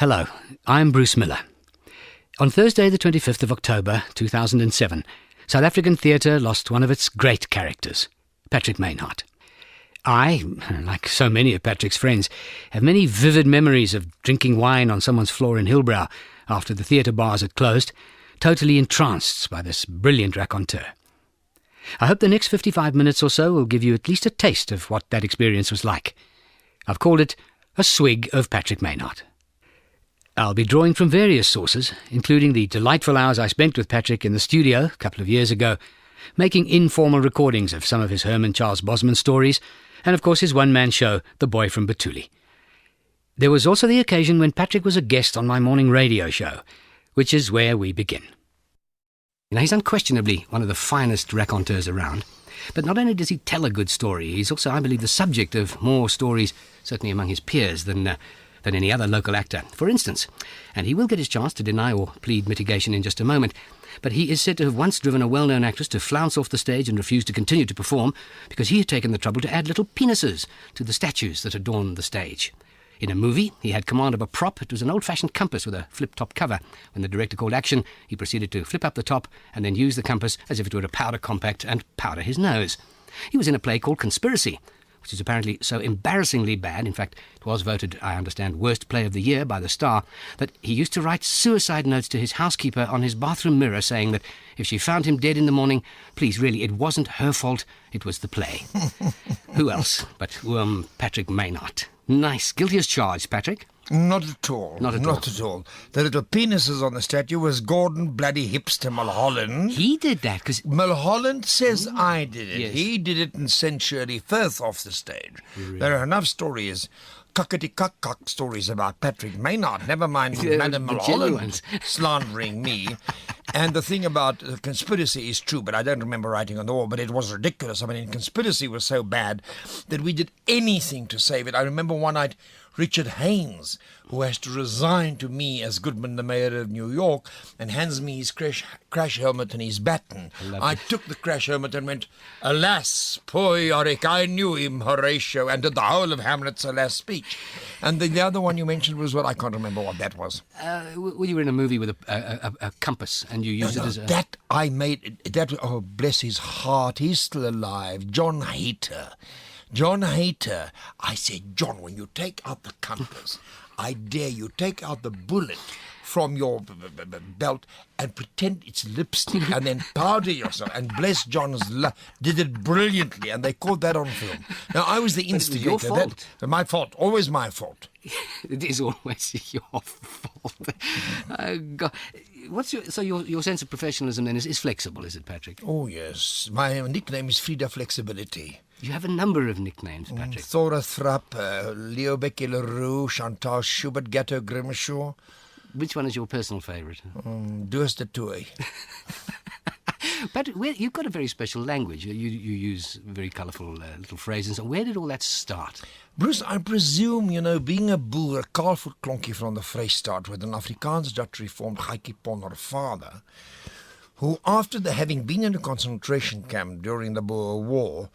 Hello, I'm Bruce Miller. On Thursday the 25th of October 2007, South African theatre lost one of its great characters, Patrick Mynhardt. I, like so many of Patrick's friends, have many vivid memories of drinking wine on someone's floor in Hillbrow after the theatre bars had closed, totally entranced by this brilliant raconteur. I hope the next 55 minutes or so will give you at least a taste of what that experience was like. I've called it a swig of Patrick Mynhardt. I'll be drawing from various sources, including the delightful hours I spent with Patrick in the studio a couple of years ago, making informal recordings of some of his Herman Charles Bosman stories, and of course his one-man show, The Boy from Batuli. There was also the occasion when Patrick was a guest on my morning radio show, which is where we begin. Now, he's unquestionably one of the finest raconteurs around, but not only does he tell a good story, he's also, I believe, the subject of more stories, certainly among his peers, than any other local actor. For instance, and he will get his chance to deny or plead mitigation in just a moment, but he is said to have once driven a well-known actress to flounce off the stage and refuse to continue to perform because he had taken the trouble to add little penises to the statues that adorned the stage. In a movie, he had command of a prop. It was an old-fashioned compass with a flip-top cover. When the director called action, he proceeded to flip up the top and then use the compass as if it were a powder compact and powder his nose. He was in a play called Conspiracy, which is apparently so embarrassingly bad, in fact, it was voted, I understand, worst play of the year by the Star, that he used to write suicide notes to his housekeeper on his bathroom mirror saying that if she found him dead in the morning, please, really, it wasn't her fault, it was the play. Who else but Patrick Mynhardt? Nice. Guilty as charged, Patrick? Not at all. Not at all. The little penises on the statue was Gordon bloody hipster Mulholland. He did that because... Mulholland says I did it. Yes. He did it and sent Shirley Firth off the stage. Really? There are enough stories, cockety-cock stories about Patrick Mynhardt, never mind Madame Mulholland slandering me. And the thing about the Conspiracy is true, but I don't remember writing on the wall, but it was ridiculous. I mean, Conspiracy was so bad that we did anything to save it. I remember one night Richard Haynes, who has to resign to me as Goodman, the mayor of New York, and hands me his crash helmet and his baton. I took the crash helmet and went, "Alas, poor Yorick, I knew him, Horatio," and did the whole of Hamlet's alas speech. And the other one you mentioned was what? I can't remember what that was. Well, you were in a movie with a compass and you used it as a... That I made, that, oh, bless his heart, he's still alive, John Hayter. John Hayter, I said, "John, when you take out the compass, I dare you take out the bullet from your belt and pretend it's lipstick and then powder yourself." And bless John's did it brilliantly, and they caught that on film. Now, I was the instigator. It was your fault. My fault, always my fault. It is always your fault. God. So your sense of professionalism then is flexible, is it, Patrick? Oh, yes. My nickname is Frida Flexibility. You have a number of nicknames, Patrick. Thora Thrapp, Leo Becky LaRue, Chantal Schubert, Gatto Grimshaw. Which one is your personal favourite? Doos de Toy. Patrick, you've got a very special language. You use very colourful little phrases. So where did all that start? Bruce, I presume, being a boer, Kaalvoet klonkie from the Vrystaat with an Afrikaans Dutch reformed Gaikie Ponner father, who after having been in a concentration camp during the Boer War,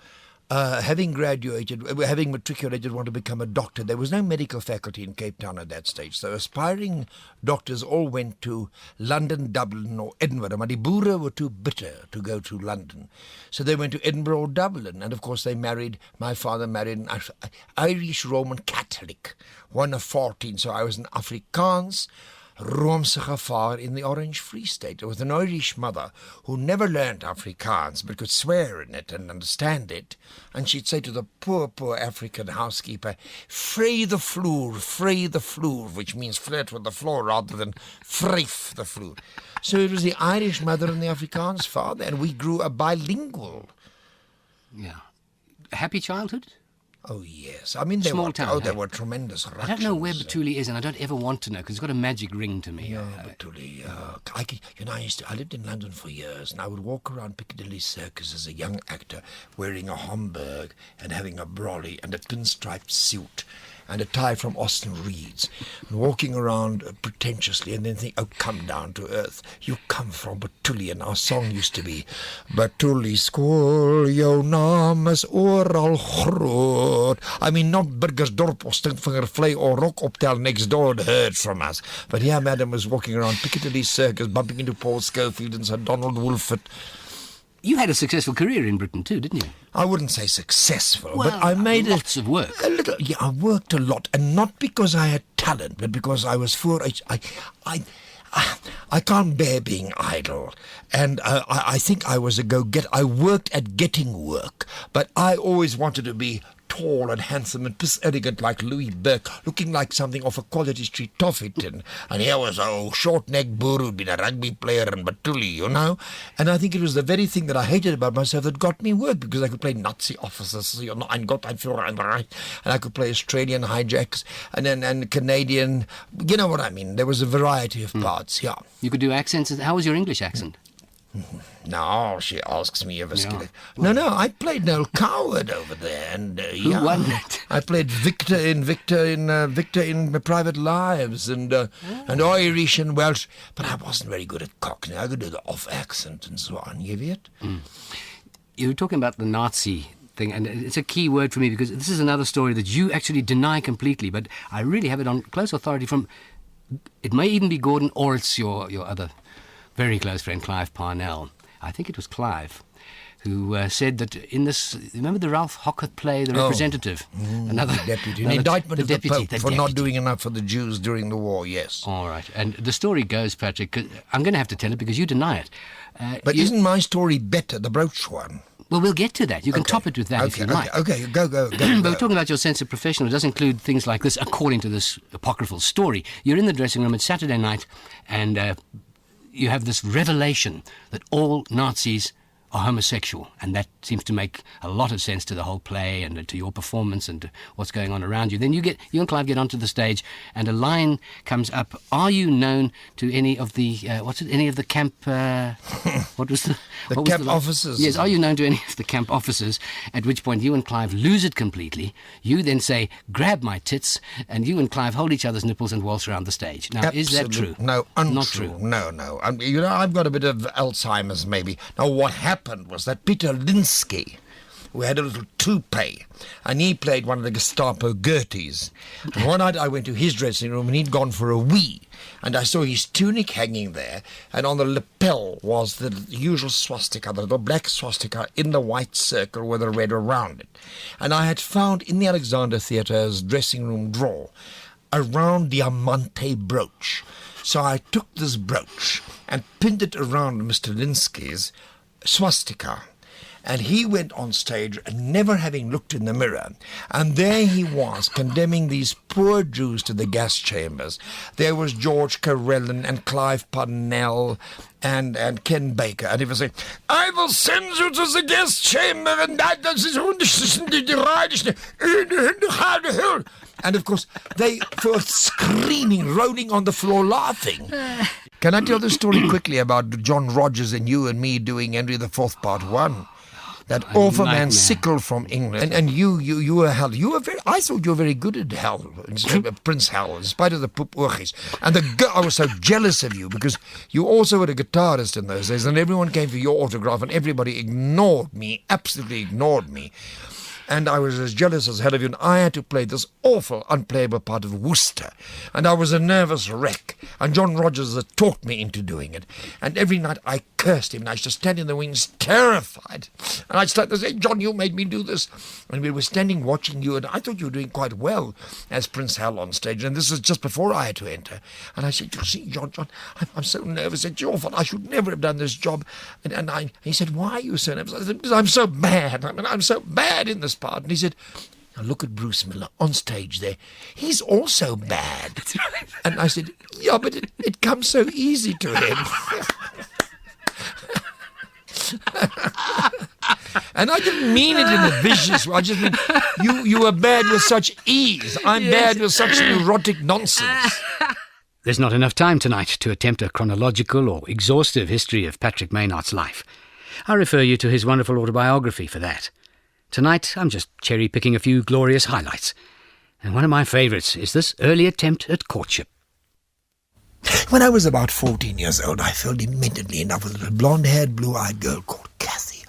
having matriculated, wanted to become a doctor. There was no medical faculty in Cape Town at that stage, so aspiring doctors all went to London, Dublin or Edinburgh, but the boere were too bitter to go to London. So they went to Edinburgh or Dublin, and of course my father married an Irish Roman Catholic, one of 14, so I was an Afrikaans Roomse gevaar in the Orange Free State. With an Irish mother who never learned Afrikaans but could swear in it and understand it. And she'd say to the poor African housekeeper, "Free the floor," which means flirt with the floor rather than vryf the floor. So it was the Irish mother and the Afrikaans father, and we grew up bilingual. Yeah. Happy childhood? Oh, yes. I mean, they were tremendous ructions. I don't know where Batuli is, and I don't ever want to know, because it's got a magic ring to me. Yeah, Batuli. I lived in London for years, and I would walk around Piccadilly Circus as a young actor, wearing a Homburg and having a brolly and a pinstriped suit. and a tie from Austin Reed's, and walking around pretentiously, and then think, oh, come down to earth. You come from Batuli, and our song used to be, Batuli skool, jou naam is oral groot. I mean, not Burgersdorp or Stinkvingervlei or Rock Optel next door heard from us. But here Madam was walking around Piccadilly Circus, bumping into Paul Schofield and Sir Donald Wolford. You had a successful career in Britain too, didn't you? I wouldn't say successful, Well, but I made lots of work. A little. Yeah, I worked a lot, and not because I had talent, but because I was I can't bear being idle, and I think I was a go-getter. I worked at getting work, but I always wanted to be tall and handsome and piss elegant like Louis Burke, looking like something off a Quality Street toffee tin. And here was a old short-necked boor who'd been a rugby player in Batuli, you know. And I think it was the very thing that I hated about myself that got me work, because I could play Nazi officers, you know, and I could play Australian hijacks and Canadian, you know what I mean. There was a variety of parts, yeah. You could do accents. How was your English accent? No, she asks me if it's... No, I played Noel Coward over there, and Who won that? I played Victor in Private Lives, and Irish and Welsh, but I wasn't very good at Cockney. I could do the off accent and so on. You get? You were talking about the Nazi thing, and it's a key word for me, because this is another story that you actually deny completely, but I really have it on close authority from... It may even be Gordon, or it's your other very close friend, Clive Parnell. I think it was Clive who said that in this... Remember the Ralph Hockett play, The Representative? Another deputy. An indictment of the Pope for not doing enough for the Jews during the war, yes. All right. And the story goes, Patrick, 'cause I'm going to have to tell it because you deny it. But isn't my story better, the brooch one? Well, we'll get to that. You can top it with that if you like. Okay, go. But we're talking about your sense of professional. It does include things like this, according to this apocryphal story. You're in the dressing room, it's Saturday night, and you have this revelation that all Nazis are homosexual, and that seems to make a lot of sense to the whole play and to your performance and to what's going on around you. Then you and Clive get onto the stage, and a line comes up. Are you known to any of the any of the camp? What was the camp officers? Yes, are you known to any of the camp officers? At which point you and Clive lose it completely. You then say, "Grab my tits," and you and Clive hold each other's nipples and waltz around the stage. Now, Absolutely. Is that true? No, untrue. Not true. No. I've got a bit of Alzheimer's, maybe. Now, what happened was that Peter Linsky, who had a little toupee, and he played one of the Gestapo Gerties. And one night I went to his dressing room, and he'd gone for a wee, and I saw his tunic hanging there, and on the lapel was the usual swastika, the little black swastika in the white circle with a red around it. And I had found in the Alexander Theatre's dressing room drawer a round diamante brooch. So I took this brooch and pinned it around Mr. Linsky's swastika, and he went on stage never having looked in the mirror, and there he was condemning these poor Jews to the gas chambers. There was George Carellin and Clive Parnell and Ken Baker, and he was saying, "I will send you to the gas chamber, and that is and of course they were screaming, rolling on the floor, laughing." Can I tell the story quickly about John Rogers and you and me doing Henry IV Part 1? That awful man Sickle from England. And you were Hal. I thought you were very good at Hal, Prince Hal, in spite of the poop oortjies. And I was so jealous of you because you also were a guitarist in those days, and everyone came for your autograph, and everybody ignored me, absolutely ignored me. And I was as jealous as hell of you, and I had to play this awful, unplayable part of Worcester. And I was a nervous wreck. And John Rogers had talked me into doing it. And every night I cursed him, and I used to stand in the wings terrified. And I'd start to say, "John, you made me do this." And we were standing watching you, and I thought you were doing quite well as Prince Hal on stage. And this is just before I had to enter. And I said, "You see, John, I'm so nervous. It's your fault. I should never have done this job." And he said, "Why are you so nervous?" I said, "Because I'm so bad. I'm so bad in this part." And he said, "Now look at Bruce Miller on stage there. He's also bad." That's right. And I said, "Yeah, but it comes so easy to him." And I didn't mean it in a vicious way. I just mean you were bad with such ease. I'm bad with such neurotic nonsense. There's not enough time tonight to attempt a chronological or exhaustive history of Patrick Mynhardt's life. I refer you to his wonderful autobiography for that. Tonight, I'm just cherry-picking a few glorious highlights. And one of my favourites is this early attempt at courtship. When I was about 14 years old, I fell dementedly in love with a little blonde-haired, blue-eyed girl called Kathy.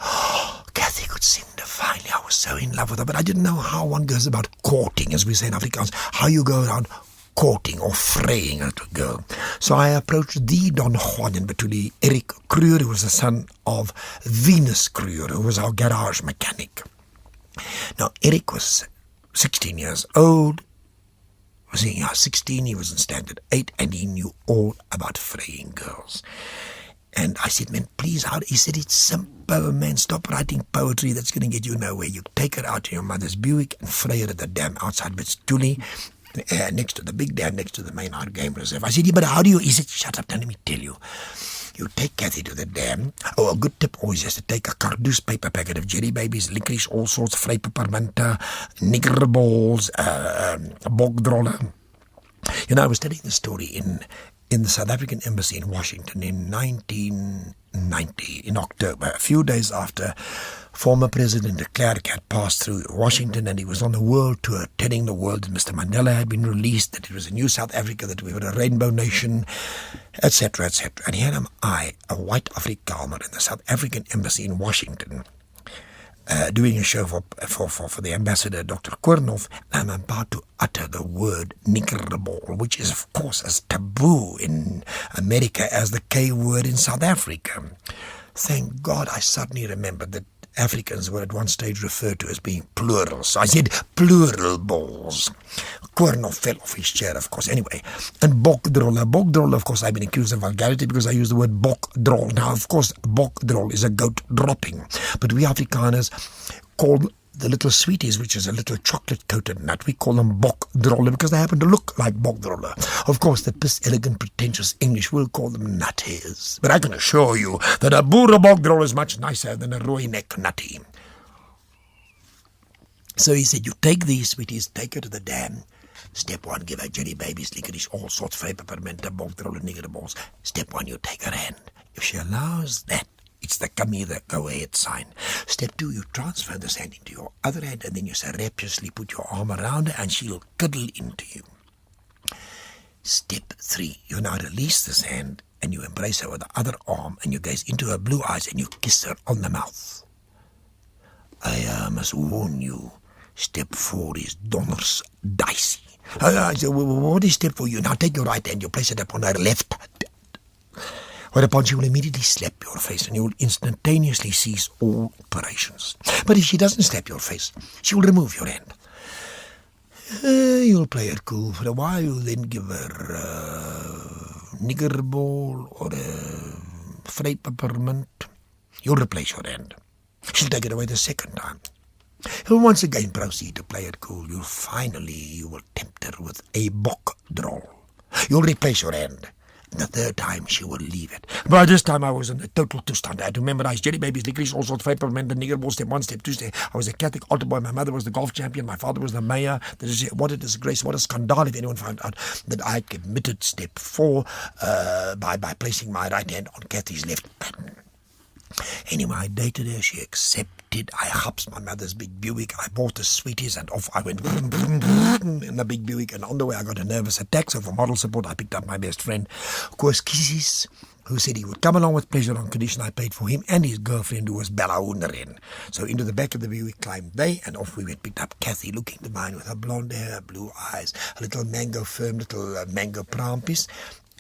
Kathy could sing divinely. I was so in love with her, but I didn't know how one goes about courting, as we say in Afrikaans, how you go around courting or fraying a little girl. So I approached the Don Juan in Betuli, Eric Kruger, who was the son of Venus Kruger, who was our garage mechanic. Now, Eric was 16 years old. Was he 16? He was in standard 8, and he knew all about fraying girls. And I said, man, please, how? He said, it's simple, man. Stop writing poetry. That's going to get you nowhere. You take her out to your mother's Buick and fray her at the dam outside Betuli, next to the big dam, next to the Mynhardt Game Reserve. I said, yeah, but how do you? He said, shut up, let me tell you. You take Kathy to the dam. Oh, a good tip always is to take a Carduce paper packet of jelly babies, licorice, all sorts, vrij peppermint, nigger balls, bokdrolle. You know, I was telling the story in the South African Embassy in Washington in 1990, in October, a few days after former President de Klerk had passed through Washington, and he was on a world tour telling the world that Mr. Mandela had been released, that it was a new South Africa, that we were a rainbow nation, etc., etc. And here am I, a white Afrikaner in the South African Embassy in Washington, doing a show for the ambassador, Dr. Koornhof, and I'm about to utter the word niggerball, which is, of course, as taboo in America as the K word in South Africa. Thank God I suddenly remembered that Africans were at one stage referred to as being plural. So I said plural balls. Koornhof fell off his chair, of course. Anyway, and bokdrolle. Bokdrolle, of course, I've been accused of vulgarity because I use the word bokdrol. Now, of course, bokdrol is a goat dropping. But we Afrikaners call the little sweeties, which is a little chocolate-coated nut, we call them bokdrolle because they happen to look like bokdrolle. Of course, the piss elegant, pretentious English will call them nutties. But I can assure you that a boere bokdrolle is much nicer than a rooi neck nutty. So he said, you take these sweeties, take her to the dam. Step 1, give her jelly babies, licorice, all sorts, vrij peppermint, bokdrolle, niggerballs. Step 1, you take her hand. If she allows that, it's the come either, go ahead sign. Step 2, you transfer this hand into your other hand, and then you surreptitiously put your arm around her and she'll cuddle into you. Step 3, you now release this hand and you embrace her with the other arm and you gaze into her blue eyes and you kiss her on the mouth. I must warn you, step 4 is donners dicey. So what is step 4? You now take your right hand, you place it upon her left hand. Whereupon she will immediately slap your face and you will instantaneously cease all operations. But if she doesn't slap your face, she will remove your hand. You'll play it cool for a while. You'll then give her a nigger ball or a vrij peppermint. You'll replace your hand. She'll take it away the second time. You'll once again proceed to play it cool. You will tempt her with a bokdrol. You'll replace your hand. And the third time, she will leave it. By this time, I was in a total toestand. I had to memorize jelly babies, licorice, all sorts of peppermint, and nigger balls, step 1, step 2, step. I was a Catholic altar boy. My mother was the golf champion. My father was the mayor. What a disgrace. What a scandal if anyone found out that I committed step 4 by placing my right hand on Kathy's left button. Anyway, I dated her. She accepted. I hops my mother's big Buick. I bought the sweeties and off I went in the big Buick. And on the way, I got a nervous attack. So for moral support, I picked up my best friend, Koos Kisses, who said he would come along with pleasure on condition I paid for him and his girlfriend, who was Bella Hoenderin. So into the back of the Buick climbed they, and off we went. Picked up Kathy, looking divine with her blonde hair, blue eyes, a little mango firm, little mango prampis,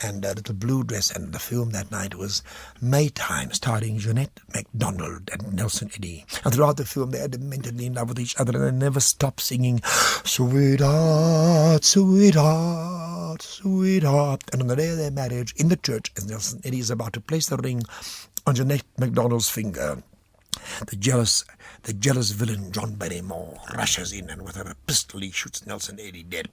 and a little blue dress. And the film that night was Maytime, starring Jeanette MacDonald and Nelson Eddy. And throughout the film, they are dementedly in love with each other, and they never stop singing, sweetheart, sweetheart, sweetheart. And on the day of their marriage, in the church, as Nelson Eddy is about to place the ring on Jeanette MacDonald's finger, the jealous villain John Barrymore rushes in, and with her pistol he shoots Nelson Eddy dead.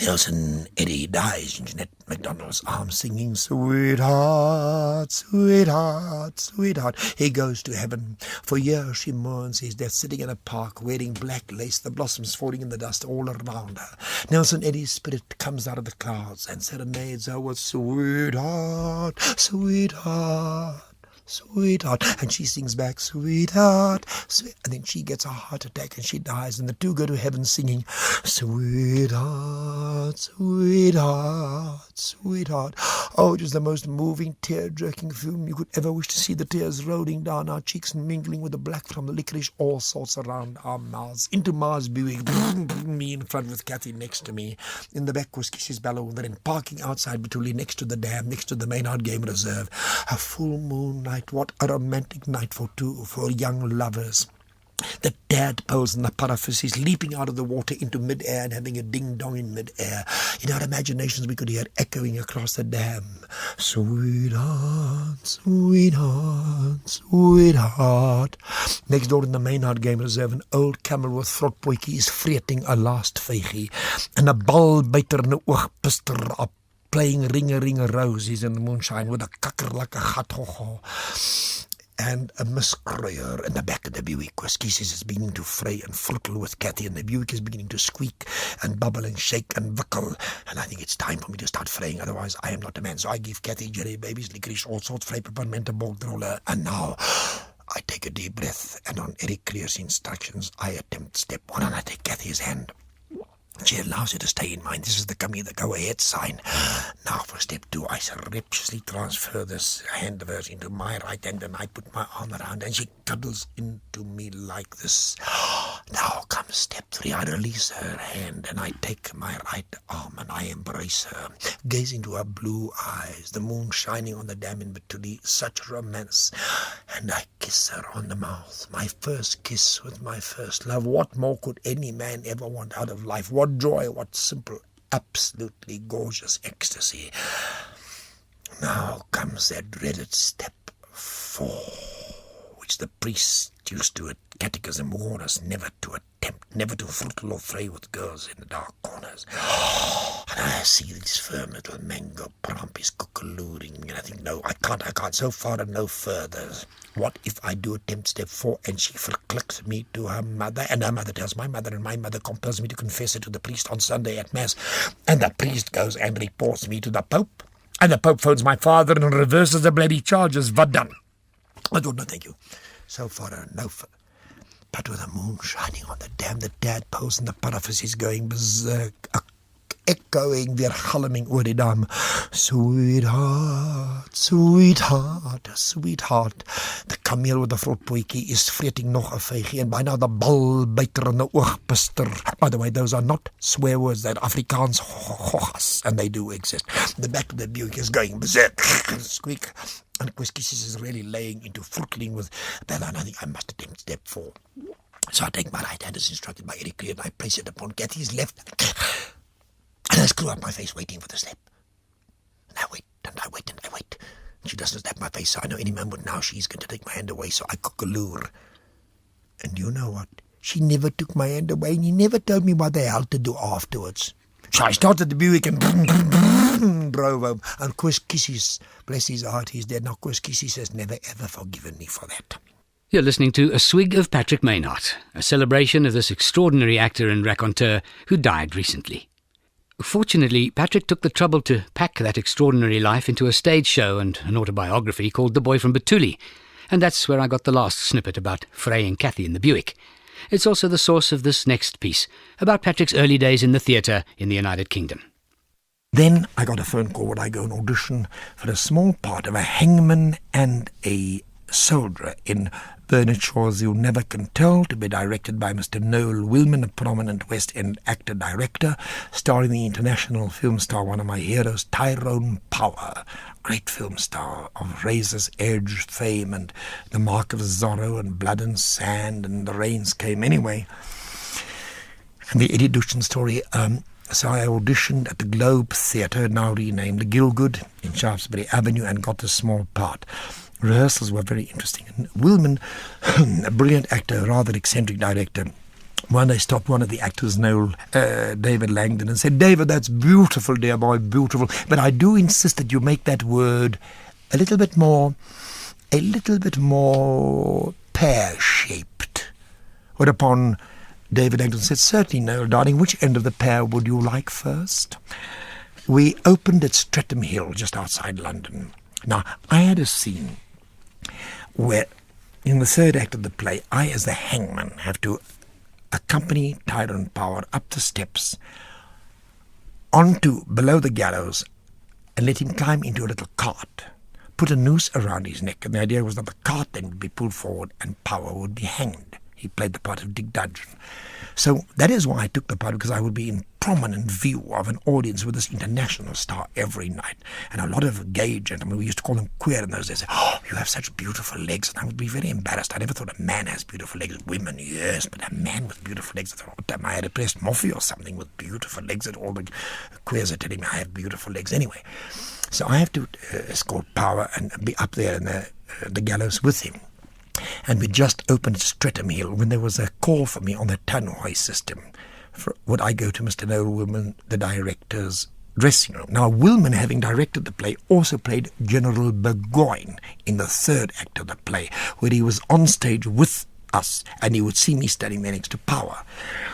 Nelson Eddy dies in Jeanette MacDonald's arms, singing, sweetheart, sweetheart, sweetheart. He goes to heaven. For years she mourns his death, sitting in a park, wearing black lace, the blossoms falling in the dust all around her. Nelson Eddy's spirit comes out of the clouds and serenades her with sweetheart, sweetheart, sweetheart. And she sings back, sweetheart, and then she gets a heart attack and she dies. And the two go to heaven singing, sweetheart, sweetheart, sweetheart. Oh, it was the most moving, tear-jerking film you could ever wish to see. The tears rolling down our cheeks and mingling with the black from the licorice, all sorts around our mouths. Into Mars Buick, me in front with Kathy next to me. In the back was Kissy's Ballowonder, and parking outside Betuli next to the dam, next to the Mynhardt Game Reserve. A full moon night, what a romantic night for young lovers. The tadpoles and the paraphyses leaping out of the water into mid-air and having a ding-dong in mid-air. In our imaginations we could hear echoing across the dam, sweetheart, sweetheart, sweetheart. Next door in the Mynhardt Game Reserve, an old camel with vrotpotjie is vreeting a last vygie, and a balbiter en 'n oogpister are playing ring-a-ring-a roses in the moonshine with a kakker like a gat ho. And a miskruier in the back of the Buick, where Kisses is beginning to fray and fruitle with Kathy, and the Buick is beginning to squeak and bubble and shake and wickle. And I think it's time for me to start fraying, otherwise I am not a man. So I give Kathy jelly babies, licorice, all sorts, fry peppermint, bogdroller, and now I take a deep breath, and on Eric Clear's instructions, I attempt step 1, and I take Kathy's hand. She allows you to stay in mind. This is the come here, the go ahead sign. Now for step 2, I surreptitiously transfer this hand of hers into my right hand, and I put my arm around, and she cuddles into me like this. Now comes step 3. I release her hand, and I take my right arm, and I embrace her, gaze into her blue eyes, the moon shining on the dam in Betuli, such romance, and I kiss her on the mouth. My first kiss with my first love. What more could any man ever want out of life? What joy, what simple, absolutely gorgeous ecstasy. Now comes that dreaded step 4, which the priest used to at catechism warn us never to attempt, never to fruitle or fray with girls in the dark corners. And I see these firm little mango prampies cuckoo-luring me, and I think, no, I can't, so far and no further. What if I do attempt step 4 and she verkliks me to her mother, and her mother tells my mother, and my mother compels me to confess it to the priest on Sunday at Mass, and the priest goes and reports me to the Pope, and the Pope phones my father and reverses the bloody charges. What done? I don't know, thank you. So far and no further. But with the moon shining on the dam, the tadpoles and the paraphyses going berserk, echoing, weergalming oor die dam. Sweetheart, sweetheart, sweetheart. The kameel with the vrotpotjie is vreeting nog 'n vygie, en byna the balbiter en 'n oogpister. By the way, those are not swear words, they're Afrikaans gogas, and they do exist. The back of the Buick is going berserk, squeak, and Kisses is really laying into fruitling with Bella, and I think I must attempt step 4. So I take my right hand as instructed by Eric Clear, and I place it upon Kathy's left, and I screw up my face waiting for the step. And I wait, and I wait, and I wait. She doesn't snap my face, so I know any moment now she's going to take my hand away, so I cook a lure. And you know what? She never took my hand away, and he never told me what the hell to do afterwards. So I started the Buick and drove home. And Kisses, bless his heart, he's dead. Now Kisses has never ever forgiven me for that. You're listening to A Swig of Patrick Mynhardt, a celebration of this extraordinary actor and raconteur who died recently. Fortunately, Patrick took the trouble to pack that extraordinary life into a stage show and an autobiography called The Boy from Betuli, and that's where I got the last snippet about fraying Kathy in the Buick. It's also the source of this next piece, about Patrick's early days in the theatre in the United Kingdom. Then I got a phone call when I go and audition for a small part of a hangman and a soldier in Bernard Shaw's You Never Can Tell, to be directed by Mr. Noel Wilman, a prominent West End actor-director, starring the international film star, one of my heroes, Tyrone Power, great film star of Razor's Edge fame and The Mark of Zorro and Blood and Sand and The Rains Came Anyway, and the Eddie Duchin story. So I auditioned at the Globe Theatre, now renamed the Gilgood, in Shaftesbury Avenue, and got a small part. Rehearsals were very interesting. And Wilman, a brilliant actor, rather eccentric director, one day stopped one of the actors, David Langdon, and said, "David, that's beautiful, dear boy, beautiful. But I do insist that you make that word a little bit more pear-shaped." Whereupon David Langdon said, "Certainly, Noel, darling, which end of the pear would you like first?" We opened at Streatham Hill, just outside London. Now, I had a scene where in the third act of the play, I, as the hangman, have to accompany Tyrone Power up the steps, onto below the gallows, and let him climb into a little cart, put a noose around his neck, and the idea was that the cart then would be pulled forward and Power would be hanged. He played the part of Dick Dudgeon. So that is why I took the part, because I would be in prominent view of an audience with this international star every night. And a lot of gay gentlemen, we used to call them queer in those days, say, "Oh, you have such beautiful legs." And I would be very embarrassed. I never thought a man has beautiful legs. Women, yes, but a man with beautiful legs. I thought, am I a depressed Moffy or something with beautiful legs that all the queers are telling me I have beautiful legs? Anyway, so I have to escort Power and be up there in the gallows with him. And we just opened Streatham Hill when there was a call for me on the tannoy system. Would I go to Mr. Noel Wilman, the director's dressing room? Now, Wilman, having directed the play, also played General Burgoyne in the third act of the play, where he was on stage with us, and he would see me standing there next to Power.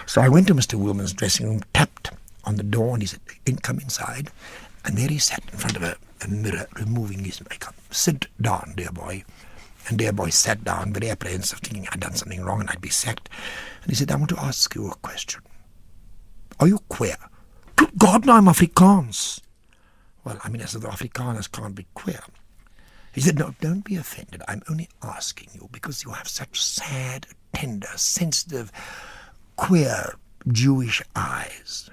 So I went to Mr. Wilman's dressing room, tapped on the door, and he said, "Come inside." And there he sat in front of a mirror, removing his makeup. "Sit down, dear boy." And dear boy sat down, very apprehensive, thinking I'd done something wrong and I'd be sacked. And he said, "I want to ask you a question. Are you queer?" "Good God, no, I'm Afrikaans." "Well, I mean, as though Afrikaners can't be queer." He said, "No, don't be offended. I'm only asking you because you have such sad, tender, sensitive, queer, Jewish eyes."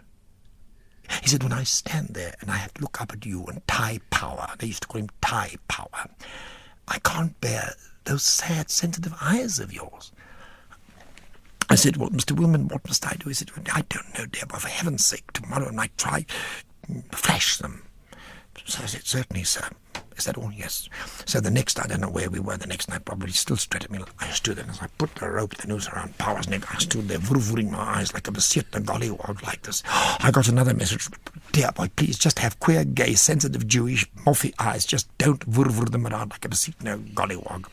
He said, "When I stand there and I have to look up at you and Thai Power," they used to call him Thai Power, "I can't bear those sad, sensitive eyes of yours." I said, "Well, Mr. Wilman, what must I do?" He said, "Well, I don't know, dear boy. For heaven's sake, tomorrow night try flash them." So I said, "Certainly, sir." "Is that all?" "Yes." So the next, I don't know where we were the next night, probably still Streatham Hill. I stood there, and as I put the rope, the noose around Power's neck, I stood there, vroovering my eyes like a beseerte gollywog like this. I got another message. "Dear boy, please just have queer, gay, sensitive, Jewish, moffy eyes. Just don't vroovr them around like a beseerte gollywog."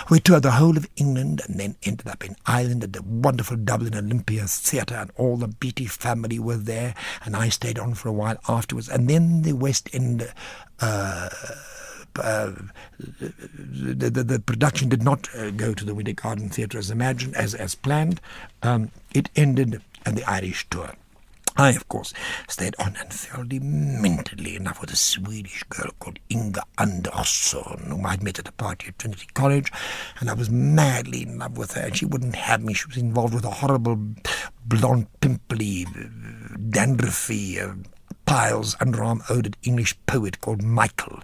We toured the whole of England and then ended up in Ireland at the wonderful Dublin Olympia Theatre, and all the Beatty family were there, and I stayed on for a while afterwards. And then the West End the production did not go to the Winter Garden Theatre as imagined, as planned. It ended at the Irish tour. I, of course, stayed on and fell dementedly in love with a Swedish girl called Inga Andersson, whom I'd met at a party at Trinity College, and I was madly in love with her, and she wouldn't have me. She was involved with a horrible, blonde, pimply, dandruffy, Piles, underarm-oded English poet called Michael,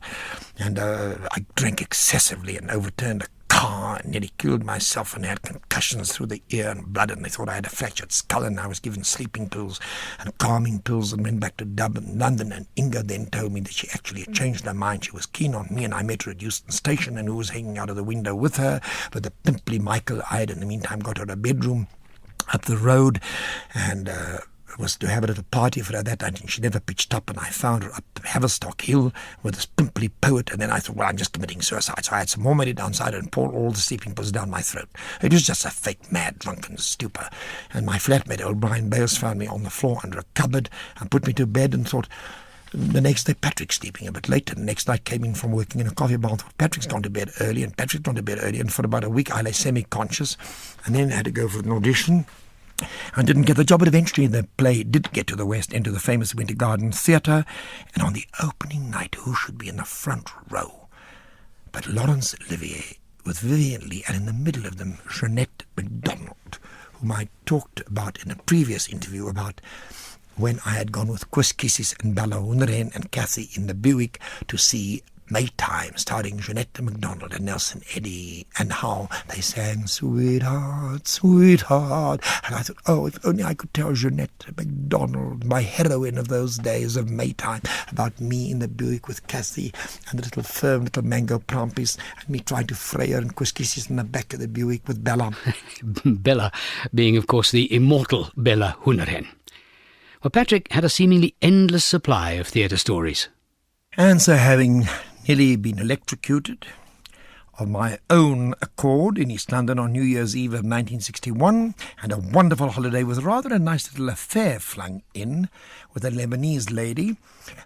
and I drank excessively and overturned a car and nearly killed myself and had concussions through the ear and blood, and they thought I had a fractured skull, and I was given sleeping pills and calming pills and went back to Dublin, London, and Inga then told me that she actually had changed her mind. She was keen on me, and I met her at Euston Station, and who was hanging out of the window with her, but the pimply Michael. I had in the meantime got her a bedroom up the road, and was to have a little party for her that night, and she never pitched up, and I found her up Haverstock Hill with this pimply poet, and then I thought, well, I'm just committing suicide. So I had some more money downside and poured all the sleeping pills down my throat. It was just a fake, mad, drunken stupor. And my flatmate, old Brian Bales, found me on the floor under a cupboard and put me to bed, and thought, the next day, Patrick's sleeping a bit later. The next night, came in from working in a coffee bar, thought, Patrick's gone to bed early, and Patrick's gone to bed early, and for about a week I lay semi-conscious, and then had to go for an audition. I didn't get the job, but eventually the play did get to the West End, to the famous Winter Garden Theatre, and on the opening night, who should be in the front row but Laurence Olivier with Vivian Lee, and in the middle of them, Jeanette MacDonald, whom I talked about in a previous interview about when I had gone with Chris Kissis and Bella Hoenderhen and Kathy in the Buick to see Maytime, starring Jeanette MacDonald and Nelson Eddy, and how they sang "Sweetheart, Sweetheart." And I thought, oh, if only I could tell Jeanette MacDonald, my heroine of those days of Maytime, about me in the Buick with Kathy and the little firm little mango plumpies, and me trying to fray her and Chris Kisses in the back of the Buick with Bella. Bella being, of course, the immortal Bella Hoenderhen. Well, Patrick had a seemingly endless supply of theatre stories. And so, having nearly been electrocuted of my own accord in East London on New Year's Eve of 1961, and a wonderful holiday with rather a nice little affair flung in, with a Lebanese lady,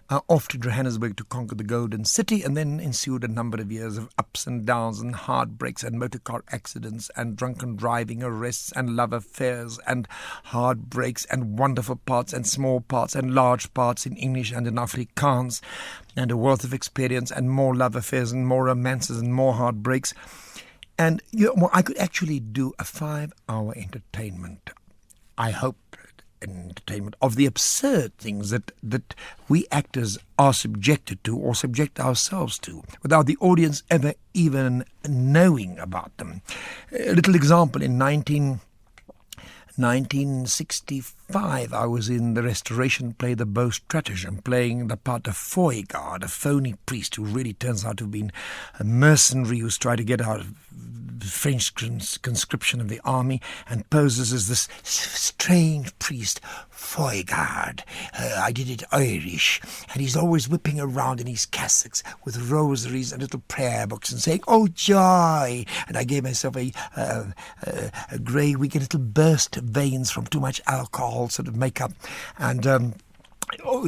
off to Johannesburg to conquer the Golden City, and then ensued a number of years of ups and downs and heartbreaks and motor car accidents and drunken driving arrests and love affairs and heartbreaks and wonderful parts and small parts and large parts in English and in Afrikaans, and a wealth of experience and more love affairs and more romances and more heartbreaks. And I could actually do a 5-hour entertainment, I hope, entertainment of the absurd things that we actors are subjected to or subject ourselves to without the audience ever even knowing about them. A little example, in 1965, I was in the Restoration play The Beau Stratagem, playing the part of Foigard, a phony priest who really turns out to have been a mercenary who's tried to get out of French conscription of the army and poses as this strange priest, Foigard. I did it Irish, and he's always whipping around in his cassocks with rosaries and little prayer books and saying, "Oh, joy!" And I gave myself a grey wig and little burst veins from too much alcohol sort of makeup, and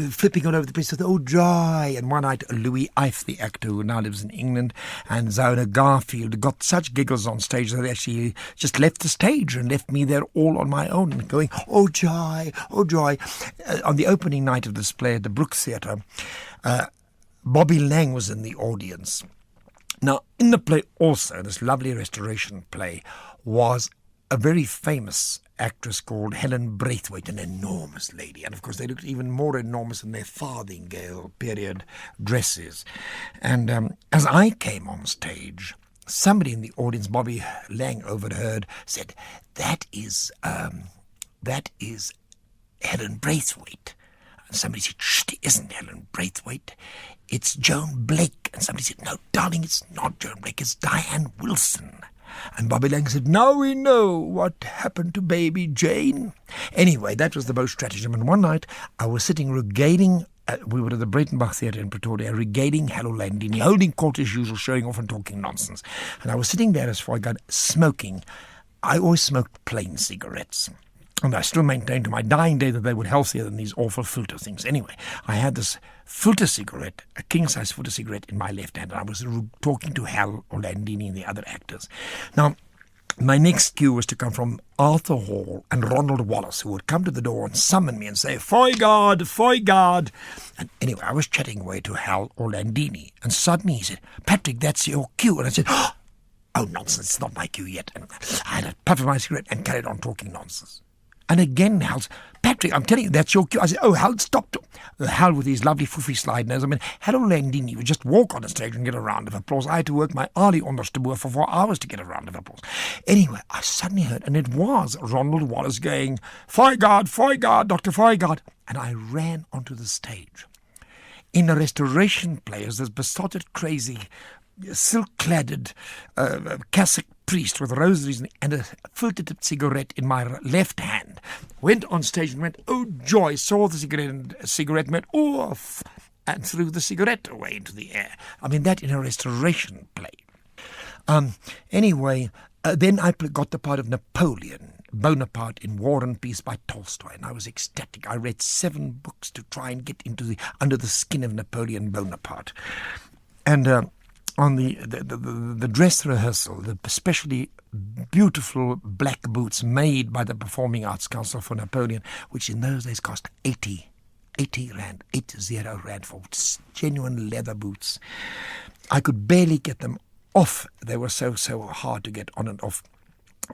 flipping all over the place with "Oh, joy!" And one night, Louis Ife, the actor who now lives in England, and Zona Garfield got such giggles on stage that they actually just left the stage and left me there all on my own, going, "Oh, joy! Oh, joy!" On the opening night of this play at the Brook Theatre, Bobby Lang was in the audience. Now, in the play also, this lovely Restoration play, was a very famous actress called Helen Braithwaite, an enormous lady. And, of course, they looked even more enormous in their farthingale period dresses. And as I came on stage, somebody in the audience, Bobby Lang overheard, said, that is Helen Braithwaite." And somebody said, "Shh, it isn't Helen Braithwaite. It's Joan Blake." And somebody said, "No, darling, it's not Joan Blake, it's Diane Wilson." And Bobby Lang said, "Now we know what happened to baby Jane." Anyway, that was the Beau Stratagem. And one night I was sitting regaling, we were at the Breitenbach Theatre in Pretoria, regaling Hello Landini, holding court as usual, showing off and talking nonsense. And I was sitting there as Foigard, smoking. I always smoked plain cigarettes. And I still maintain to my dying day that they were healthier than these awful filter things. Anyway, I had this filter cigarette, a king-size filter cigarette in my left hand, and I was talking to Hal Orlandini and the other actors. Now, my next cue was to come from Arthur Hall and Ronald Wallace, who would come to the door and summon me and say, "Foigard, Foigard." And anyway, I was chatting away to Hal Orlandini, and suddenly he said, "Patrick, that's your cue." And I said, "Oh, nonsense, it's not my cue yet." And I had a puff of my cigarette and carried on talking nonsense. And again, Hal's, "Patrick, I'm telling you, that's your cue." I said, "Oh, Hal, stop." Hal with his lovely foofy slide nose. I mean, Hal Orlandini would just walk on the stage and get a round of applause. I had to work my Ali ondersteboer for 4 hours to get a round of applause. Anyway, I suddenly heard, and it was Ronald Wallace going, "Foigard, Foigard, Dr. Foigard." And I ran onto the stage. In a Restoration play, as this besotted, crazy, silk-cladded, cassock priest with rosaries and a filter-tipped cigarette in my left hand, went on stage and went, "Oh, joy!" Saw the cigarette and went, "Oh," and threw the cigarette away into the air. I mean, that in a Restoration play. Anyway, then I got the part of Napoleon Bonaparte in War and Peace by Tolstoy, and I was ecstatic. I read 7 books to try and get under the skin of Napoleon Bonaparte. And on the dress rehearsal, the especially beautiful black boots made by the Performing Arts Council for Napoleon, which in those days cost 80 rand, 80 rand for genuine leather boots. I could barely get them off. They were so hard to get on and off.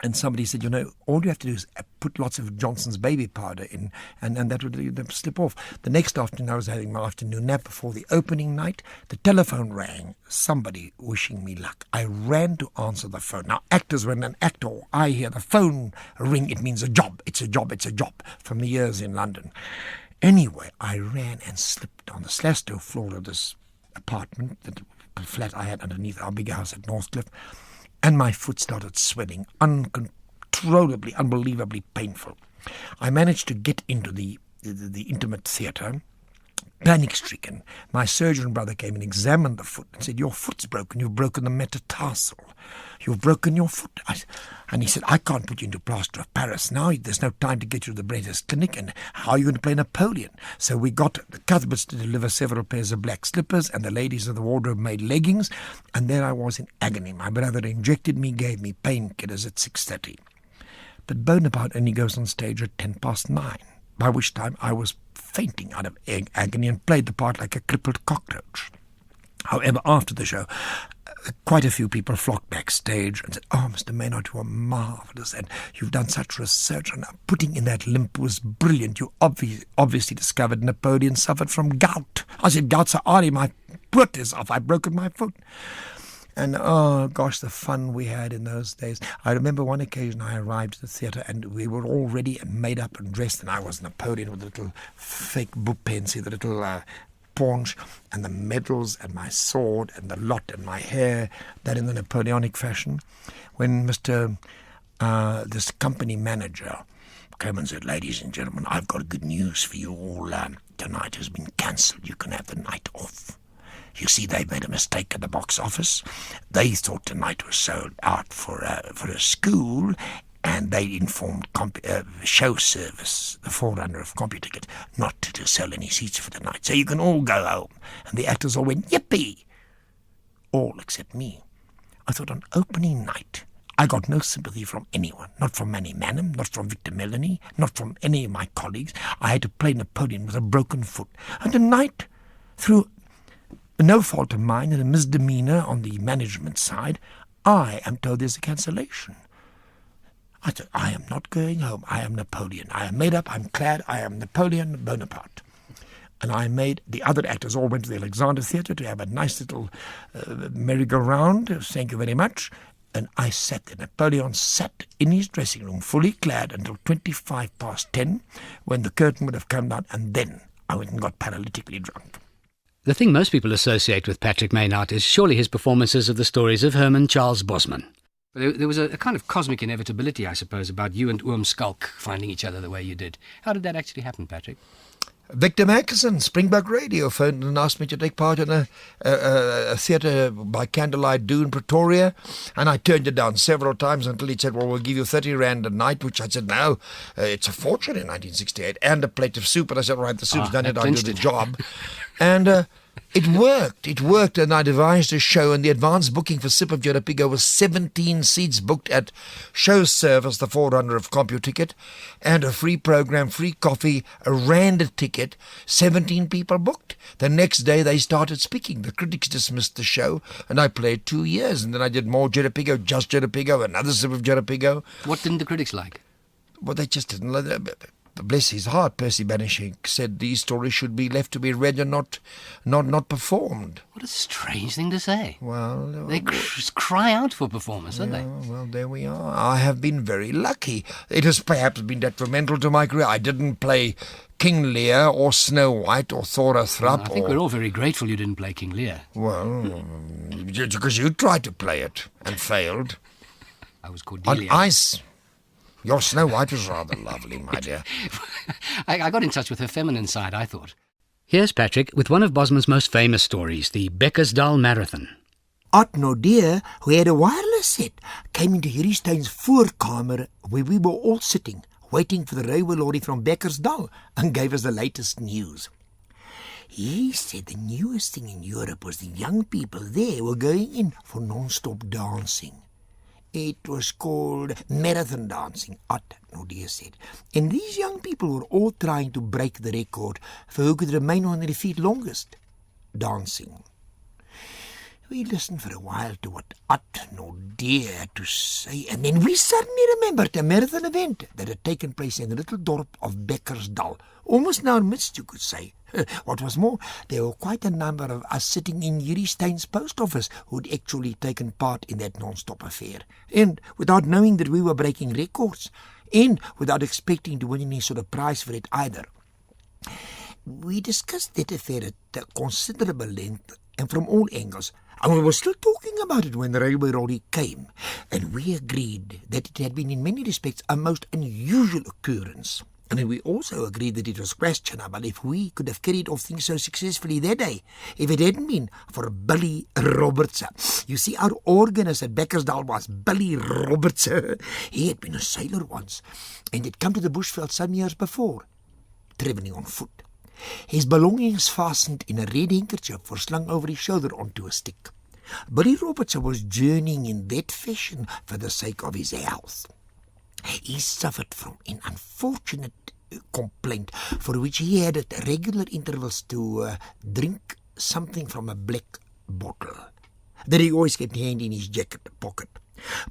And somebody said, all you have to do is put lots of Johnson's baby powder in, and that would slip off. The next afternoon, I was having my afternoon nap before the opening night. The telephone rang, somebody wishing me luck. I ran to answer the phone. Now, actors, when an actor, I hear the phone ring, it means a job. It's a job, from the years in London. Anyway, I ran and slipped on the slash-door floor of this apartment, the flat I had underneath our big house at Northcliffe, and my foot started swelling, uncontrollably, unbelievably painful. I managed to get into the intimate theatre, Panic-stricken, my surgeon brother came and examined the foot and said, "Your foot's broken. You've broken the metatarsal. You've broken your foot." And he said, "I can't put you into plaster of Paris now. There's no time to get you to the Brenner's clinic. And how are you going to play Napoleon?" So we got the Cuthberts to deliver several pairs of black slippers, and the ladies of the wardrobe made leggings. And there I was in agony. My brother injected me, gave me painkillers at 6:30. But Bonaparte only goes on stage at 9:10, by which time I was fainting out of agony and played the part like a crippled cockroach. However, after the show, quite a few people flocked backstage and said, "Oh, Mr. Mynhardt, you are marvellous, and you've done such research, and putting in that limp was brilliant. You obviously discovered Napoleon suffered from gout." I said, "Gout, Sir Artie, my foot is off. I've broken my foot." And, oh, gosh, the fun we had in those days. I remember one occasion I arrived at the theatre and we were all ready and made up and dressed, and I was Napoleon with a little fake bookpensie, the little paunch and the medals and my sword and the lot and my hair, that in the Napoleonic fashion. When this company manager came and said, "Ladies and gentlemen, I've got good news for you all. Tonight has been cancelled. You can have the night off. You see, they made a mistake at the box office. They thought the night was sold out for a school, and they informed show service, the forerunner of CompuTicket, not to sell any seats for the night. So you can all go home." And the actors all went, "Yippee!" All except me. I thought on opening night, I got no sympathy from anyone, not from Manny Manham, not from Victor Melanie, not from any of my colleagues. I had to play Napoleon with a broken foot. And tonight, through no fault of mine and a misdemeanour on the management side, I am told there's a cancellation. I said, "I am not going home. I am Napoleon. I am made up. I'm clad. I am Napoleon Bonaparte." And the other actors all went to the Alexander Theatre to have a nice little merry-go-round. Thank you very much. And I sat there. Napoleon sat in his dressing room, fully clad, until 10:25, when the curtain would have come down, and then I went and got paralytically drunk. The thing most people associate with Patrick Mynhardt is surely his performances of the stories of Herman Charles Bosman. There was a kind of cosmic inevitability, I suppose, about you and Oom Skalk finding each other the way you did. How did that actually happen, Patrick? Victor Mackerson, Springbok Radio, phoned and asked me to take part in a theatre by candlelight do in Pretoria, and I turned it down several times until he said, "Well, we'll give you 30 rand a night," which I said, "No, it's a fortune in 1968, and a plate of soup." And I said, "All right, the soup's done it, I'll do the job." And it worked, and I devised a show, and the advance booking for Sip of Jarapigo was 17 seats booked at Show Service, the forerunner of CompuTicket, and a free program, free coffee, a rand a ticket, 17 people booked. The next day they started speaking. The critics dismissed the show, and I played 2 years, and then I did more Jarapigo, just Jarapigo, another Sip of Jarapigo. What didn't the critics like? Well, they just didn't like it. Bless his heart, Percy Banishink said these stories should be left to be read and not performed. What a strange thing to say. Well, they cry out for performance, don't they? Well, there we are. I have been very lucky. It has perhaps been detrimental to my career. I didn't play King Lear or Snow White or Thora Thrap. I think we're all very grateful you didn't play King Lear. Well, because you tried to play it and failed. I was Cordelia. On ice. Your Snow White was rather lovely, my dear. I got in touch with her feminine side, I thought. Here's Patrick with one of Bosman's most famous stories, the Bekkersdal Marathon. Art Nordeer, who had a wireless set, came into Yuri Stein's voorkamer where we were all sitting, waiting for the railway lorry from Bekkersdal, and gave us the latest news. He said the newest thing in Europe was the young people there were going in for non-stop dancing. It was called marathon dancing, Art Nordeer said. And these young people were all trying to break the record for who could remain on their feet longest, dancing. We listened for a while to what Art Nordeer had to say, and then we suddenly remembered a marathon event that had taken place in the little dorp of Bekkersdal, almost in our midst, you could say. What was more, there were quite a number of us sitting in Yuri Stein's post office who'd actually taken part in that non-stop affair, and without knowing that we were breaking records, and without expecting to win any sort of prize for it either. We discussed that affair at considerable length and from all angles, and we were still talking about it when the railway lorry came, and we agreed that it had been in many respects a most unusual occurrence. And we also agreed that it was questionable if we could have carried off things so successfully that day, if it hadn't been for Billy Roberts. You see, our organist at Beckersdal was Billy Roberts. He had been a sailor once, and had come to the bushveld some years before, travelling on foot. His belongings fastened in a red handkerchief were slung over his shoulder onto a stick. Billy Roberts was journeying in that fashion for the sake of his health. He suffered from an unfortunate complaint for which he had at regular intervals to drink something from a black bottle that he always kept handy in his jacket pocket.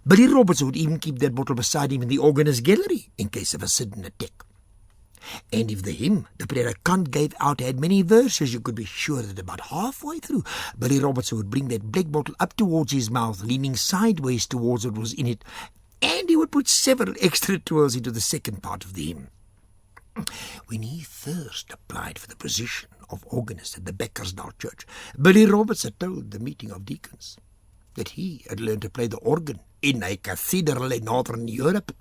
Billy Roberts would even keep that bottle beside him in the organist gallery in case of a sudden attack. And if the hymn the predicant gave out had many verses, you could be sure that about halfway through, Billy Roberts would bring that black bottle up towards his mouth, leaning sideways towards what was in it, and he would put several extra twirls into the second part of the hymn. When he first applied for the position of organist at the Beckersdal church, Billy Roberts had told the meeting of deacons that he had learned to play the organ in a cathedral in Northern Europe.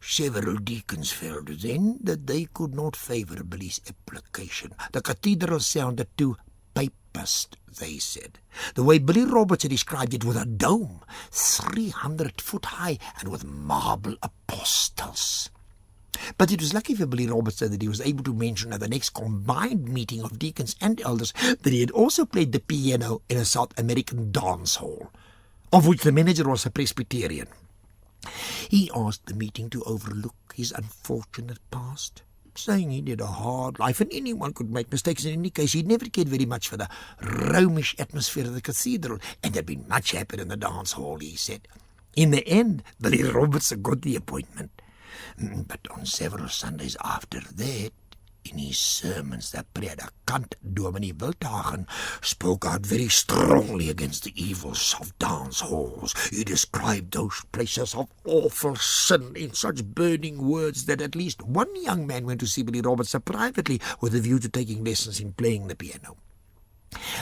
Several deacons felt then that they could not favour Billy's application. The cathedral sounded too Papist, they said. The way Billy Roberts had described it, with a dome 300 foot high and with marble apostles. But it was lucky for Billy Roberts that he was able to mention at the next combined meeting of deacons and elders that he had also played the piano in a South American dance hall, of which the manager was a Presbyterian. He asked the meeting to overlook his unfortunate past, saying he'd had a hard life and anyone could make mistakes. In any case, he'd never cared very much for the Romish atmosphere of the cathedral and had been much happier in the dance hall, he said. In the end, Billy Roberts got the appointment. But on several Sundays after that, in his sermons, the predikant Dominee Wildhagen spoke out very strongly against the evils of dance halls. He described those places of awful sin in such burning words that at least one young man went to see Billy Roberts privately with a view to taking lessons in playing the piano.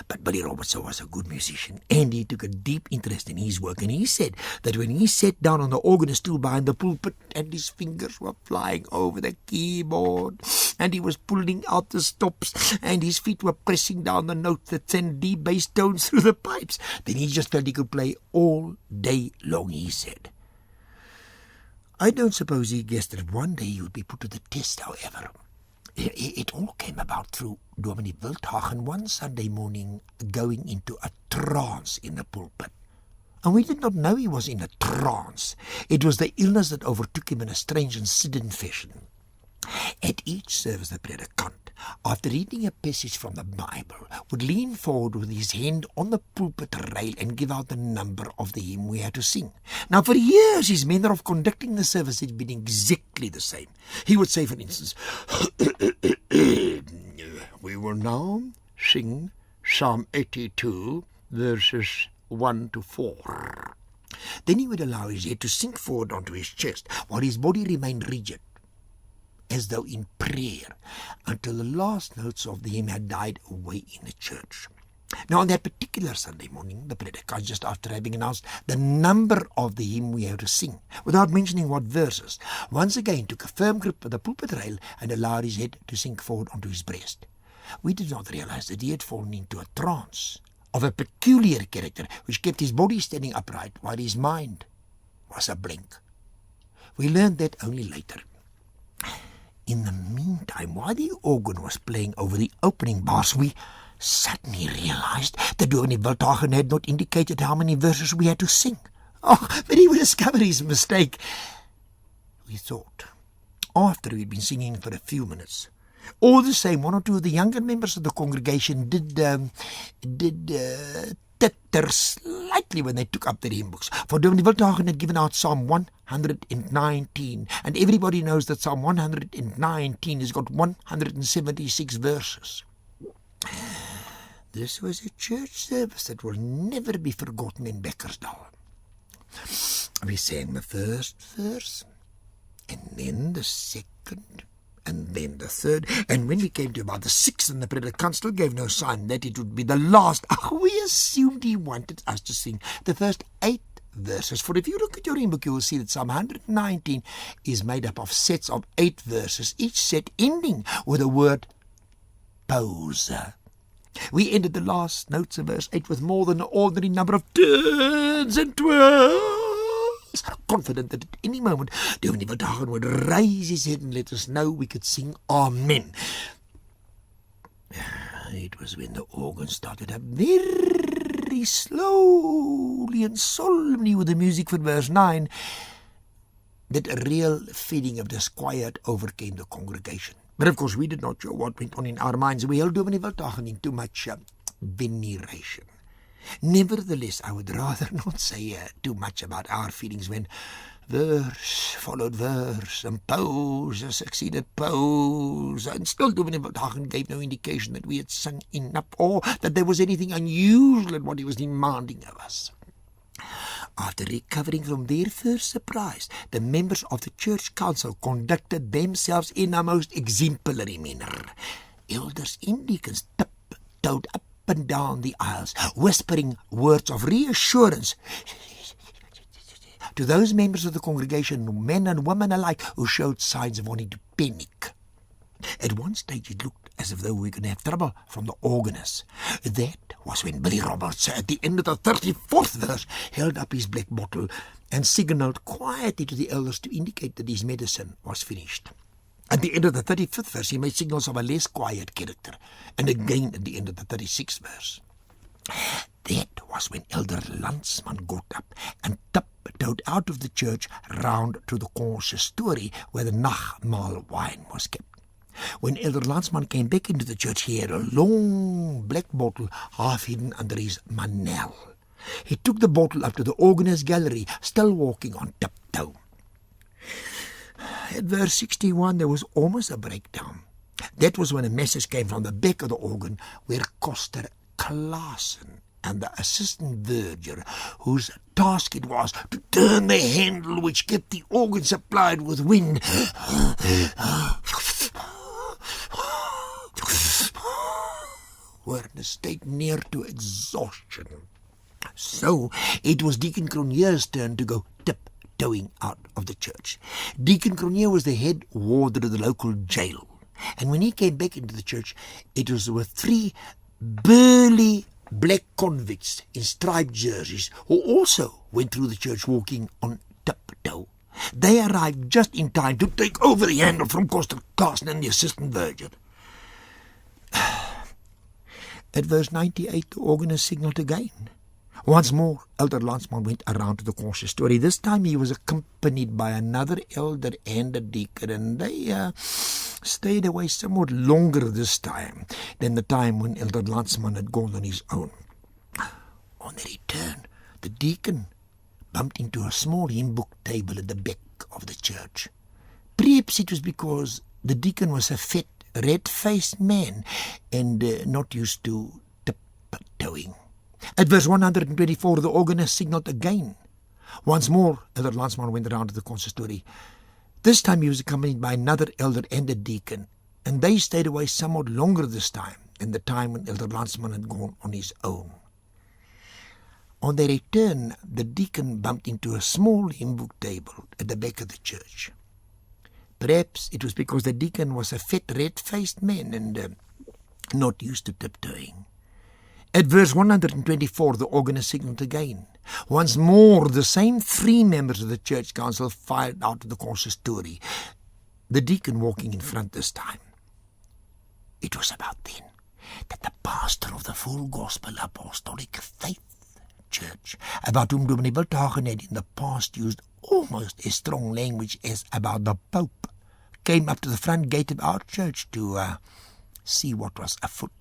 But Billy Roberts was a good musician, and he took a deep interest in his work, and he said that when he sat down on the organ stool behind the pulpit and his fingers were flying over the keyboard and he was pulling out the stops and his feet were pressing down the notes that sent deep bass tones through the pipes, then he just felt he could play all day long, he said. I don't suppose he guessed that one day he would be put to the test, however. It all came about through Dominee Wildhagen one Sunday morning going into a trance in the pulpit. And we did not know he was in a trance. It was the illness that overtook him in a strange and sudden fashion. At each service, the predikant, after reading a passage from the Bible, would lean forward with his hand on the pulpit rail and give out the number of the hymn we had to sing. Now, for years, his manner of conducting the service had been exactly the same. He would say, for instance, we will now sing Psalm 82, verses 1 to 4. Then he would allow his head to sink forward onto his chest, while his body remained rigid, as though in prayer, until the last notes of the hymn had died away in the church. Now, on that particular Sunday morning, the predikant, just after having announced the number of the hymn we had to sing, without mentioning what verses, once again took a firm grip of the pulpit rail and allowed his head to sink forward onto his breast. We did not realize that he had fallen into a trance of a peculiar character, which kept his body standing upright while his mind was a blank. We learned that only later. In the meantime, while the organ was playing over the opening bars, we suddenly realized that Dominee Wildhagen had not indicated how many verses we had to sing. Oh, but he would discover his mistake, we thought, after we'd been singing for a few minutes. All the same, one or two of the younger members of the congregation did titter slightly when they took up their hymn books, for Dominee Wildhagen had given out Psalm 119, and everybody knows that Psalm 119 has got 176 verses. This was a church service that will never be forgotten in Beckersdal. We sang the first verse, and then the second, and then the third, and when we came to about the sixth, and the predikant still gave no sign that it would be the last, we assumed he wanted us to sing the first 8 verses. For if you look at your hymn book, you will see that Psalm 119 is made up of sets of 8 verses, each set ending with the word pause. We ended the last notes of verse 8 with more than an ordinary number of turns and twirls, confident that at any moment Dominee Verdagen would raise his head and let us know we could sing Amen. It was when the organ started up very slowly and solemnly with the music for verse 9 that a real feeling of disquiet overcame the congregation. But of course we did not show what went on in our minds. We held Dominee Verdagen in too much veneration. Nevertheless, I would rather not say too much about our feelings when verse followed verse and pause succeeded pause, and still Dominee Verdagen gave no indication that we had sung enough or that there was anything unusual in what he was demanding of us. After recovering from their first surprise, the members of the church council conducted themselves in a most exemplary manner. Elders and deacons tiptoed up and down the aisles, whispering words of reassurance to those members of the congregation, men and women alike, who showed signs of wanting to panic. At one stage it looked as if though we were going to have trouble from the organist. That was when Billy Roberts, at the end of the 34th verse, held up his black bottle and signalled quietly to the elders to indicate that his medicine was finished. At the end of the 35th verse, he made signals of a less quiet character, and again at the end of the 36th verse. That was when Elder Landsman got up and tiptoed out of the church round to the consistory where the nachtmaal wine was kept. When Elder Landsman came back into the church, he had a long black bottle half hidden under his manel. He took the bottle up to the organist's gallery, still walking on tiptoe. At verse 61, there was almost a breakdown. That was when a message came from the back of the organ where Koster Klaassen and the assistant verger, whose task it was to turn the handle which kept the organ supplied with wind, were in a state near to exhaustion. So it was Deacon Cronje's turn to go tiptoeing out of the church. Deacon Cronje was the head warder of the local jail, and when he came back into the church, it was with 3 burly black convicts in striped jerseys who also went through the church walking on tiptoe. They arrived just in time to take over the handle from Koster Klaassen and the assistant verger. At verse 98, the organist signalled again. Once more, Elder Landsman went around to the consistory. This time he was accompanied by another elder and a deacon, and they stayed away somewhat longer this time than the time when Elder Landsman had gone on his own. On their return, the deacon bumped into a small hymn book table at the back of the church. Perhaps it was because the deacon was a fat, red-faced man and not used to tiptoeing. At verse 124, the organist signalled again. Once more, Elder Landsman went around to the consistory. This time he was accompanied by another elder and a deacon, and they stayed away somewhat longer this time than the time when Elder Landsman had gone on his own. On their return, the deacon bumped into a small hymn book table at the back of the church. Perhaps it was because the deacon was a fat, red-faced man and not used to tiptoeing. At verse 124, the organist signalled again. Once more, the same 3 members of the church council filed out of the consistory, the deacon walking in front this time. It was about then that the pastor of the Full Gospel Apostolic Faith Church, about whom Dominee Verdagen had in the past used almost as strong language as about the Pope, came up to the front gate of our church to see what was afoot.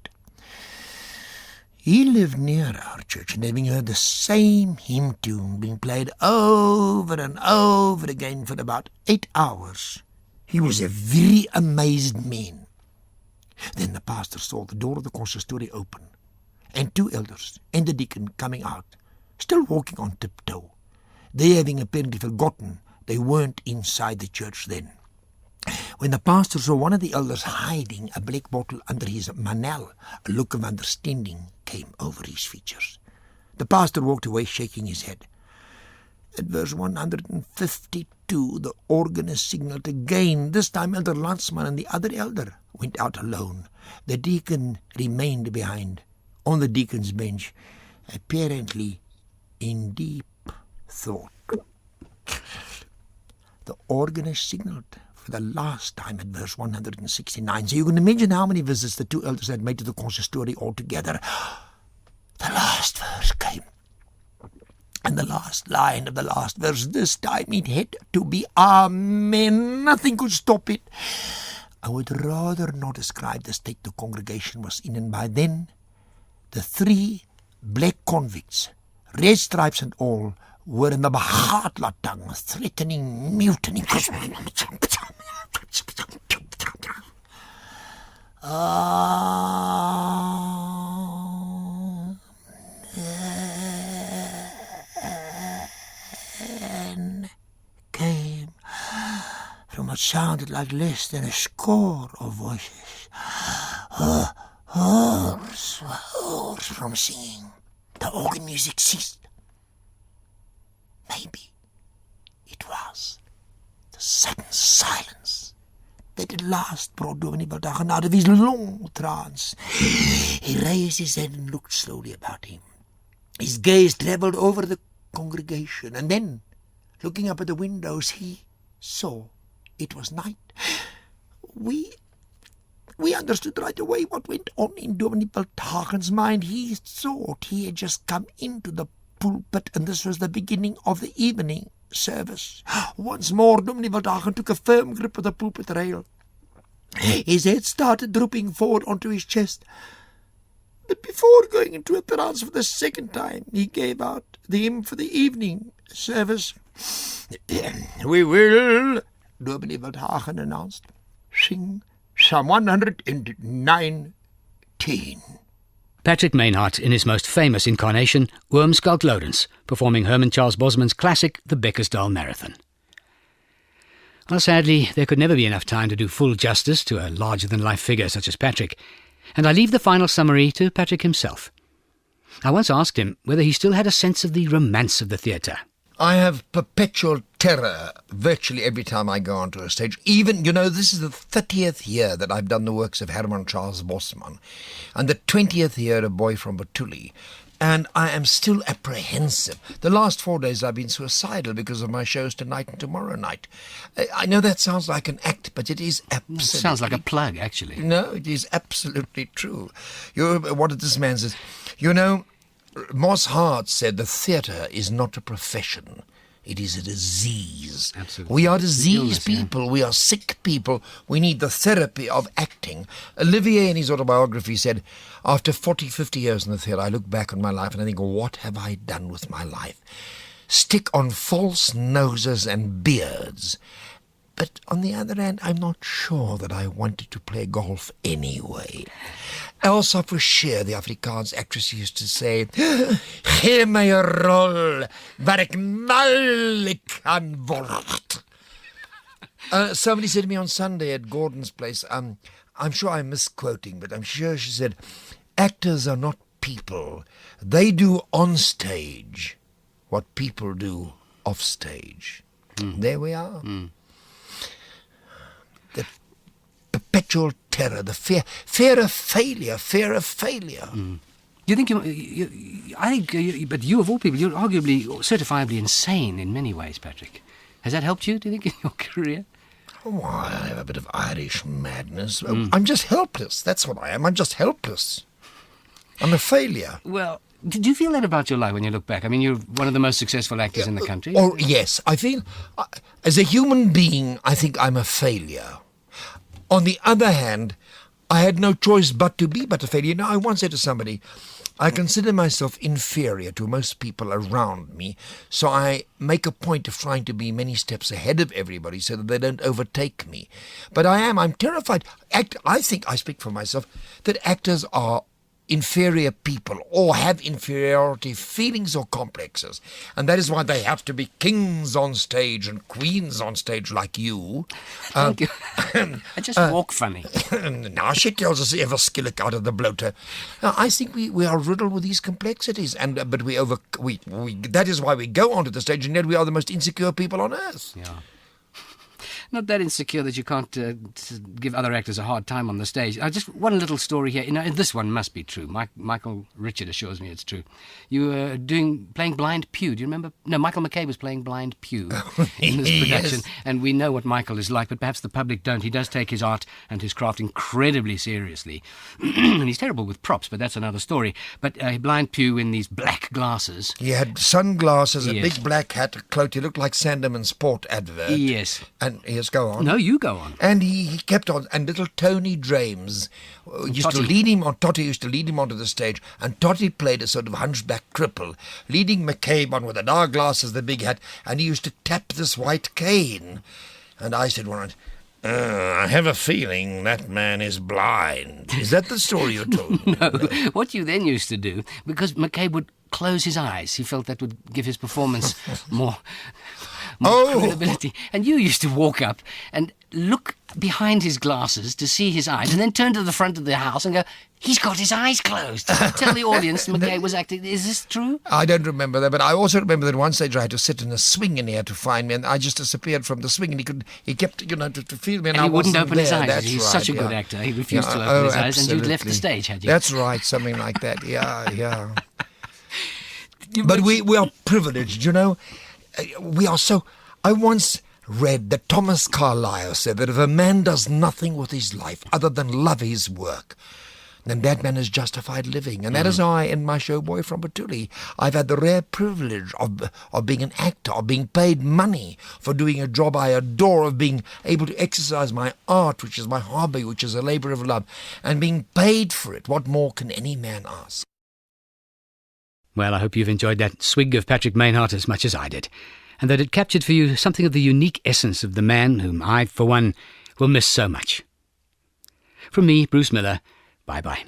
He lived near our church, and having heard the same hymn tune being played over and over again for about 8 hours, he was a very amazed man. Then the pastor saw the door of the consistory open, and 2 elders and the deacon coming out, still walking on tiptoe. They having apparently forgotten they weren't inside the church then. When the pastor saw one of the elders hiding a black bottle under his manel, a look of understanding came over his features. The pastor walked away shaking his head. At verse 152, the organist signaled again. This time Elder Landsman and the other elder went out alone. The deacon remained behind, on the deacon's bench, apparently in deep thought. The organist signaled for the last time at verse 169. So you can imagine how many visits the two elders had made to the consistory altogether. The last verse came. And the last line of the last verse, this time it had to be Amen. Nothing could stop it. I would rather not describe the state the congregation was in, and by then the 3 black convicts, red stripes and all, were in the Mahatlatang, threatening mutiny. Came from what sounded like less than a score of voices. Hoarse from singing. The organ music ceased. Maybe it was the sudden silence that at last brought Dominee Baldagen out of his long trance. He raised his head and looked slowly about him. His gaze travelled over the congregation, and then, looking up at the windows, he saw it was night. We understood right away what went on in Dominee Baldagen's mind. He thought he had just come into the pulpit, and this was the beginning of the evening service. Once more, Dominee Baldagen took a firm grip of the pulpit rail. His head started drooping forward onto his chest. But before going into a trance for the second time, he gave out the hymn for the evening service. We will, Dominee Baldagen announced, sing Psalm 119. Patrick Mynhardt in his most famous incarnation, Oomskalk Lodens, performing Herman Charles Bosman's classic, The Beckersdale Marathon. Well, sadly, there could never be enough time to do full justice to a larger-than-life figure such as Patrick, and I leave the final summary to Patrick himself. I once asked him whether he still had a sense of the romance of the theatre. I have perpetual terror virtually every time I go onto a stage. Even, this is the 30th year that I've done the works of Herman Charles Bosman, and the 20th year of Boy from Batuli. And I am still apprehensive. The last 4 days I've been suicidal because of my shows tonight and tomorrow night. I know that sounds like an act, but it is absolutely... It sounds like a plug, actually. No, it is absolutely true. What did this man say? Moss Hart said the theatre is not a profession. It is a disease. Absolutely. We are diseased people. Yeah. We are sick people. We need the therapy of acting. Olivier, in his autobiography, said, after 40, 50 years in the theatre, I look back on my life and I think, what have I done with my life? Stick on false noses and beards. But on the other hand, I'm not sure that I wanted to play golf anyway. Elsa Verscheer, the Afrikaans actress, used to say, "Geef my 'n rol waar ek mal kan word." Somebody said to me on Sunday at Gordon's place, I'm sure I'm misquoting, but I'm sure she said, actors are not people. They do on stage what people do off stage. There we are. The perpetual terror, the fear of failure. Do you think but you of all people, you're arguably, certifiably insane in many ways, Patrick. Has that helped you, do you think, in your career? Oh, I have a bit of Irish madness. I'm just helpless. That's what I am. I'm just helpless. I'm a failure. Well, did you feel that about your life when you look back? I mean, you're one of the most successful actors in the country. Oh, yes. I feel, as a human being, I think I'm a failure. On the other hand, I had no choice but to be a failure. I once said to somebody, I consider myself inferior to most people around me, so I make a point of trying to be many steps ahead of everybody so that they don't overtake me. But I'm terrified. I think, I speak for myself, that actors are inferior people or have inferiority feelings or complexes. And that is why they have to be kings on stage and queens on stage like you. Thank you. I just walk funny. Now she tells us ever skillet out of the bloater. I think we are riddled with these complexities, but we that is why we go onto the stage, and yet we are the most insecure people on earth. Yeah. Not that insecure that you can't give other actors a hard time on the stage. Just one little story here. This one must be true. Michael Richard assures me it's true. You were playing Blind Pew. Do you remember? No, Michael McKay was playing Blind Pew in this production. Yes. And we know what Michael is like, but perhaps the public don't. He does take his art and his craft incredibly seriously. And he's terrible with props, but that's another story. But Blind Pew in these black glasses. He had sunglasses, a Yes. big black hat, a cloak. He looked like Sandeman Sport advert. Yes. And yes, go on. No, you go on. And he kept on, and little Tony Drames used to lead him on. Totty used to lead him onto the stage, and Totty played a sort of hunchback cripple, leading McCabe on with the dark glasses, the big hat, and he used to tap this white cane. And I said one night, I have a feeling that man is blind. Is that the story you told me? No, what you then used to do, because McCabe would close his eyes, he felt that would give his performance more credibility. And you used to walk up and look behind his glasses to see his eyes, and then turn to the front of the house and go, he's got his eyes closed. Tell the audience McCabe was acting. Is this true? I don't remember that, but I also remember that one stage I had to sit in a swing and he had to find me, and I just disappeared from the swing, and he kept, to feel me, and And I he wouldn't wasn't open his there. eyes. That's He's right, such a good yeah. actor. He refused to Yeah, open his eyes, and you'd left the absolutely. stage, had you? That's right, something like that. Yeah. But we are privileged, We are so... I once read that Thomas Carlyle said that if a man does nothing with his life other than love his work, then that man is justified living. And that is how I, in my show Boy from Batuli, I've had the rare privilege of being an actor, of being paid money for doing a job I adore, of being able to exercise my art, which is my hobby, which is a labour of love, and being paid for it. What more can any man ask? Well, I hope you've enjoyed that swig of Patrick Mynhardt as much as I did, and that it captured for you something of the unique essence of the man whom I, for one, will miss so much. From me, Bruce Miller, bye-bye.